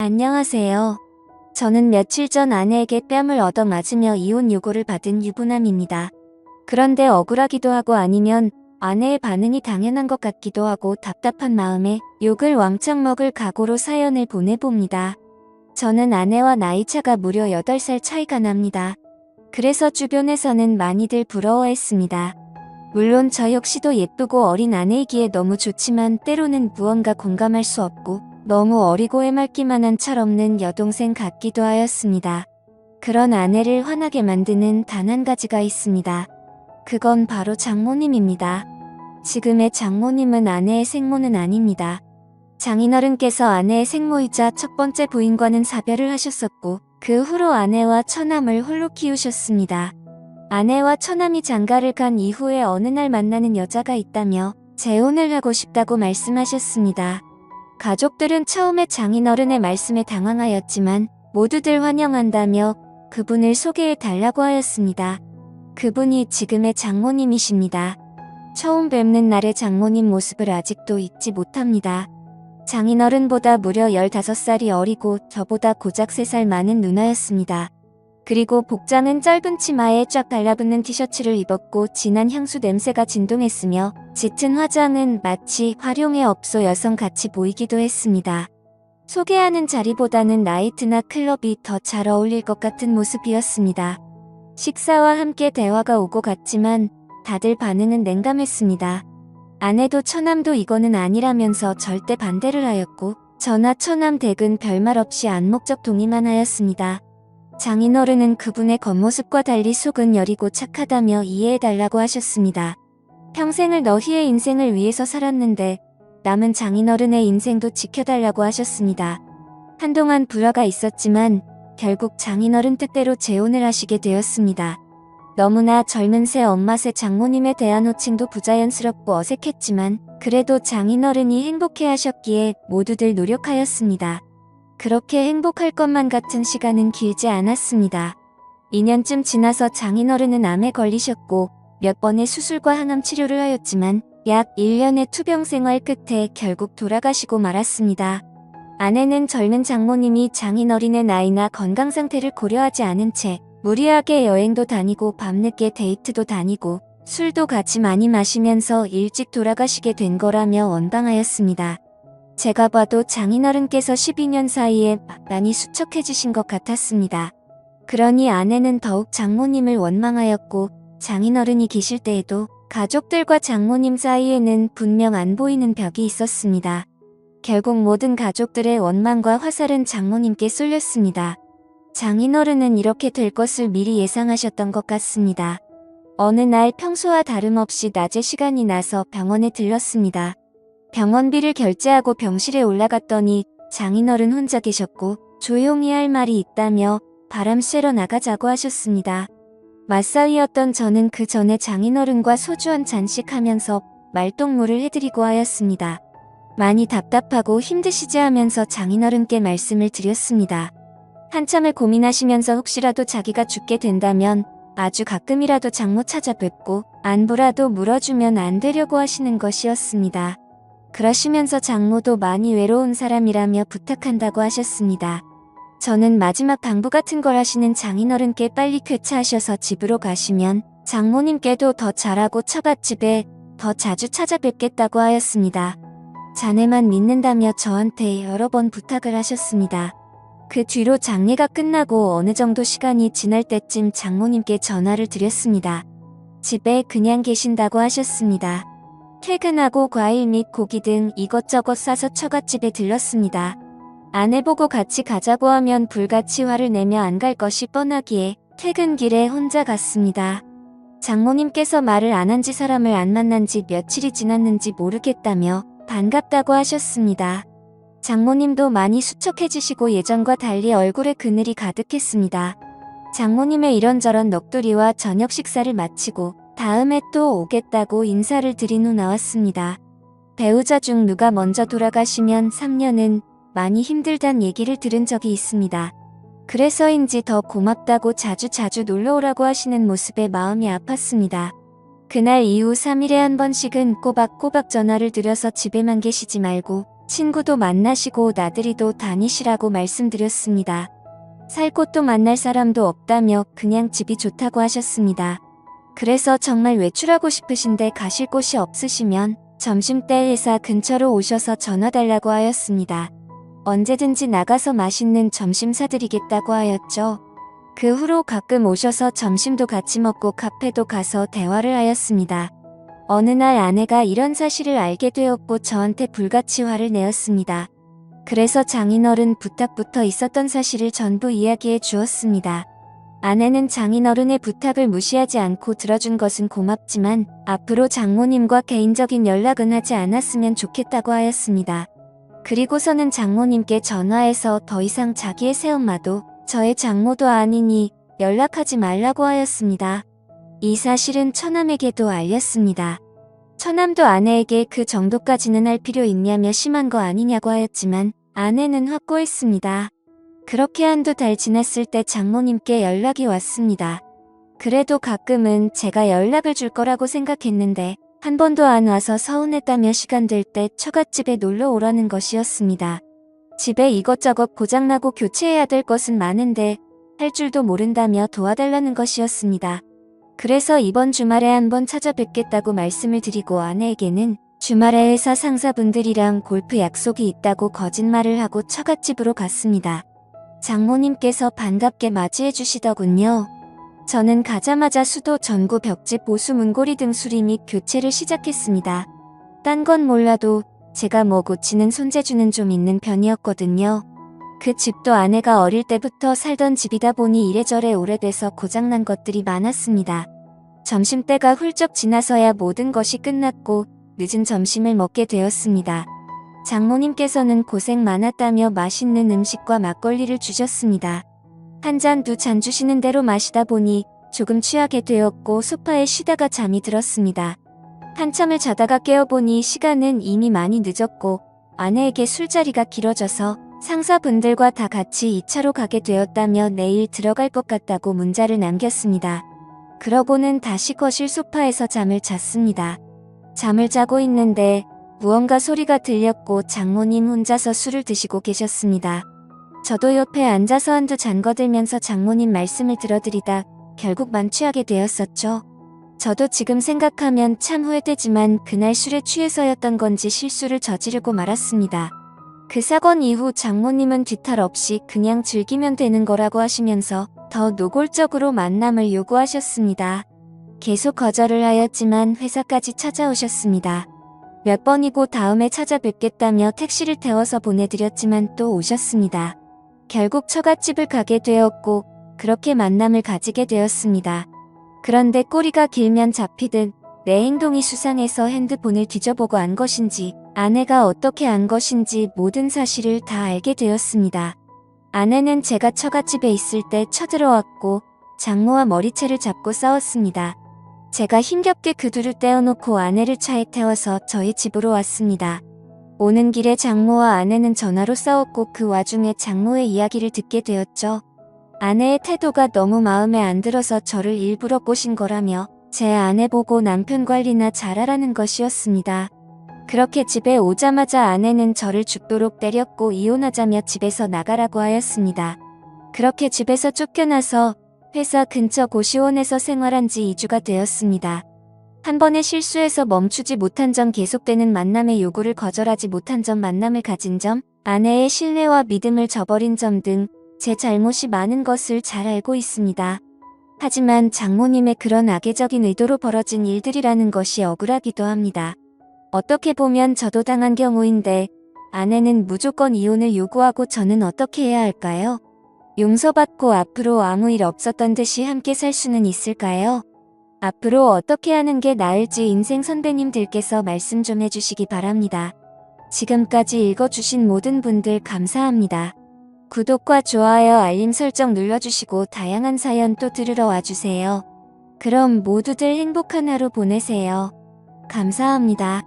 안녕하세요. 저는 며칠 전 아내에게 뺨을 얻어맞으며 이혼 요구를 받은 유부남입니다. 그런데 억울하기도 하고 아니면 아내의 반응이 당연한 것 같기도 하고 답답한 마음에 욕을 왕창 먹을 각오로 사연을 보내봅니다. 저는 아내와 나이차가 무려 8살 차이가 납니다. 그래서 주변에서는 많이들 부러워했습니다. 물론 저 역시도 예쁘고 어린 아내이기에 너무 좋지만 때로는 무언가 공감할 수 없고 너무 어리고 해맑기만 한 철없는 여동생 같기도 하였습니다. 그런 아내를 화나게 만드는 단 한 가지가 있습니다. 그건 바로 장모님입니다. 지금의 장모님은 아내의 생모는 아닙니다. 장인어른께서 아내의 생모이자 첫 번째 부인과는 사별을 하셨었고 그 후로 아내와 처남을 홀로 키우셨습니다. 아내와 처남이 장가를 간 이후에 어느 날 만나는 여자가 있다며 재혼을 하고 싶다고 말씀하셨습니다. 가족들은 처음에 장인어른의 말씀에 당황하였지만 모두들 환영한다며 그분을 소개해 달라고 하였습니다. 그분이 지금의 장모님이십니다. 처음 뵙는 날의 장모님 모습을 아직도 잊지 못합니다. 장인어른보다 무려 15살이 어리고 저보다 고작 3살 많은 누나였습니다. 그리고 복장은 짧은 치마에 쫙 달라붙는 티셔츠를 입었고 진한 향수 냄새가 진동했으며 짙은 화장은 마치 화룡의 업소 여성같이 보이기도 했습니다. 소개하는 자리보다는 나이트나 클럽이 더 잘 어울릴 것 같은 모습이었습니다. 식사와 함께 대화가 오고 갔지만 다들 반응은 냉담했습니다. 아내도 처남도 이거는 아니라면서 절대 반대를 하였고 저나 처남 댁은 별말 없이 안목적 동의만 하였습니다. 장인어른은 그분의 겉모습과 달리 속은 여리고 착하다며 이해해달라고 하셨습니다. 평생을 너희의 인생을 위해서 살았는데 남은 장인어른의 인생도 지켜달라고 하셨습니다. 한동안 불화가 있었지만 결국 장인어른 뜻대로 재혼을 하시게 되었습니다. 너무나 젊은 새 엄마새 장모님에 대한 호칭도 부자연스럽고 어색했지만 그래도 장인어른이 행복해하셨기에 모두들 노력하였습니다. 그렇게 행복할 것만 같은 시간은 길지 않았습니다. 2년쯤 지나서 장인어른은 암에 걸리셨고 몇 번의 수술과 항암 치료를 하였지만 약 1년의 투병 생활 끝에 결국 돌아가시고 말았습니다. 아내는 젊은 장모님이 장인어른의 나이나 건강 상태를 고려하지 않은 채 무리하게 여행도 다니고 밤늦게 데이트도 다니고 술도 같이 많이 마시면서 일찍 돌아가시게 된 거라며 원방하였습니다. 제가 봐도 장인어른께서 12년 사이에 많이 수척해지신 것 같았습니다. 그러니 아내는 더욱 장모님을 원망하였고 장인어른이 계실 때에도 가족들과 장모님 사이에는 분명 안 보이는 벽이 있었습니다. 결국 모든 가족들의 원망과 화살은 장모님께 쏠렸습니다. 장인어른은 이렇게 될 것을 미리 예상하셨던 것 같습니다. 어느 날 평소와 다름없이 낮에 시간이 나서 병원에 들렀습니다. 병원비를 결제하고 병실에 올라갔더니 장인어른 혼자 계셨고 조용히 할 말이 있다며 바람 쐬러 나가자고 하셨습니다. 맞사위였던 저는 그 전에 장인어른과 소주 한 잔씩 하면서 말동무를 해드리고 하였습니다. 많이 답답하고 힘드시지 하면서 장인어른께 말씀을 드렸습니다. 한참을 고민하시면서 혹시라도 자기가 죽게 된다면 아주 가끔이라도 장모 찾아뵙고 안부라도 물어주면 안 되려고 하시는 것이었습니다. 그러시면서 장모도 많이 외로운 사람이라며 부탁한다고 하셨습니다. 저는 마지막 당부 같은 걸 하시는 장인어른께 빨리 쾌차하셔서 집으로 가시면 장모님께도 더 잘하고 처갓집에 더 자주 찾아뵙겠다고 하였습니다. 자네만 믿는다며 저한테 여러 번 부탁을 하셨습니다. 그 뒤로 장례가 끝나고 어느 정도 시간이 지날 때쯤 장모님께 전화를 드렸습니다. 집에 그냥 계신다고 하셨습니다. 퇴근하고 과일 및 고기 등 이것저것 싸서 처갓집에 들렀습니다. 아내 보고 같이 가자고 하면 불같이 화를 내며 안 갈 것이 뻔하기에 퇴근길에 혼자 갔습니다. 장모님께서 말을 안 한지 사람을 안 만난 지 며칠이 지났는지 모르겠다며 반갑다고 하셨습니다. 장모님도 많이 수척해지시고 예전과 달리 얼굴에 그늘이 가득했습니다. 장모님의 이런저런 넋두리와 저녁 식사를 마치고 다음에 또 오겠다고 인사를 드린 후 나왔습니다. 배우자 중 누가 먼저 돌아가시면 3년은 많이 힘들단 얘기를 들은 적이 있습니다. 그래서인지 더 고맙다고 자주자주 놀러오라고 하시는 모습에 마음이 아팠습니다. 그날 이후 3일에 한 번씩은 꼬박꼬박 전화를 드려서 집에만 계시지 말고 친구도 만나시고 나들이도 다니시라고 말씀드렸습니다. 살 곳도 만날 사람도 없다며 그냥 집이 좋다고 하셨습니다. 그래서 정말 외출하고 싶으신데 가실 곳이 없으시면 점심때 회사 근처로 오셔서 전화 달라고 하였습니다. 언제든지 나가서 맛있는 점심 사드리겠다고 하였죠. 그 후로 가끔 오셔서 점심도 같이 먹고 카페도 가서 대화를 하였습니다. 어느 날 아내가 이런 사실을 알게 되었고 저한테 불같이 화를 내었습니다. 그래서 장인어른 부탁부터 있었던 사실을 전부 이야기해 주었습니다. 아내는 장인어른의 부탁을 무시하지 않고 들어준 것은 고맙지만 앞으로 장모님과 개인적인 연락은 하지 않았으면 좋겠다고 하였습니다. 그리고서는 장모님께 전화해서 더 이상 자기의 새엄마도 저의 장모도 아니니 연락하지 말라고 하였습니다. 이 사실은 처남에게도 알렸습니다. 처남도 아내에게 그 정도까지는 할 필요 있냐며 심한 거 아니냐고 하였지만 아내는 확고했습니다. 그렇게 한두 달 지났을 때 장모님께 연락이 왔습니다. 그래도 가끔은 제가 연락을 줄 거라고 생각했는데 한 번도 안 와서 서운했다며 시간 될 때 처갓집에 놀러 오라는 것이었습니다. 집에 이것저것 고장나고 교체해야 될 것은 많은데 할 줄도 모른다며 도와달라는 것이었습니다. 그래서 이번 주말에 한번 찾아뵙겠다고 말씀을 드리고 아내에게는 주말에 회사 상사분들이랑 골프 약속이 있다고 거짓말을 하고 처갓집으로 갔습니다. 장모님께서 반갑게 맞이해 주시더군요. 저는 가자마자 수도, 전구, 벽지, 보수, 문고리 등 수리 및 교체를 시작했습니다. 딴 건 몰라도 제가 뭐 고치는 손재주는 좀 있는 편이었거든요. 그 집도 아내가 어릴 때부터 살던 집이다 보니 이래저래 오래돼서 고장난 것들이 많았습니다. 점심때가 훌쩍 지나서야 모든 것이 끝났고 늦은 점심을 먹게 되었습니다. 장모님께서는 고생 많았다며 맛있는 음식과 막걸리를 주셨습니다. 한 잔, 두 잔 주시는 대로 마시다 보니 조금 취하게 되었고 소파에 쉬다가 잠이 들었습니다. 한참을 자다가 깨어보니 시간은 이미 많이 늦었고 아내에게 술자리가 길어져서 상사분들과 다 같이 2차로 가게 되었다며 내일 들어갈 것 같다고 문자를 남겼습니다. 그러고는 다시 거실 소파에서 잠을 잤습니다. 잠을 자고 있는데 무언가 소리가 들렸고 장모님 혼자서 술을 드시고 계셨습니다. 저도 옆에 앉아서 한두 잔 거들면서 장모님 말씀을 들어드리다 결국 만취하게 되었었죠. 저도 지금 생각하면 참 후회되지만 그날 술에 취해서였던 건지 실수를 저지르고 말았습니다. 그 사건 이후 장모님은 뒤탈 없이 그냥 즐기면 되는 거라고 하시면서 더 노골적으로 만남을 요구하셨습니다. 계속 거절을 하였지만 회사까지 찾아오셨습니다. 몇 번이고 다음에 찾아뵙겠다며 택시를 태워서 보내드렸지만 또 오셨습니다. 결국 처갓집을 가게 되었고 그렇게 만남을 가지게 되었습니다. 그런데 꼬리가 길면 잡히듯 내 행동이 수상해서 핸드폰을 뒤져보고 안 것인지 아내가 어떻게 안 것인지 모든 사실을 다 알게 되었습니다. 아내는 제가 처갓집에 있을 때 쳐들어왔고 장모와 머리채를 잡고 싸웠습니다. 제가 힘겹게 그 둘을 떼어놓고 아내를 차에 태워서 저희 집으로 왔습니다. 오는 길에 장모와 아내는 전화로 싸웠고 그 와중에 장모의 이야기를 듣게 되었죠. 아내의 태도가 너무 마음에 안 들어서 저를 일부러 꼬신 거라며 제 아내 보고 남편 관리나 잘하라는 것이었습니다. 그렇게 집에 오자마자 아내는 저를 죽도록 때렸고 이혼하자며 집에서 나가라고 하였습니다. 그렇게 집에서 쫓겨나서 회사 근처 고시원에서 생활한 지 2주가 되었습니다. 한 번의 실수에서 멈추지 못한 점, 계속되는 만남의 요구를 거절하지 못한 점, 만남을 가진 점, 아내의 신뢰와 믿음을 저버린 점 등 제 잘못이 많은 것을 잘 알고 있습니다. 하지만 장모님의 그런 악의적인 의도로 벌어진 일들이라는 것이 억울하기도 합니다. 어떻게 보면 저도 당한 경우인데 아내는 무조건 이혼을 요구하고 저는 어떻게 해야 할까요? 용서받고 앞으로 아무 일 없었던 듯이 함께 살 수는 있을까요? 앞으로 어떻게 하는 게 나을지 인생 선배님들께서 말씀 좀 해주시기 바랍니다. 지금까지 읽어주신 모든 분들 감사합니다. 구독과 좋아요, 알림 설정 눌러주시고 다양한 사연 또 들으러 와주세요. 그럼 모두들 행복한 하루 보내세요. 감사합니다.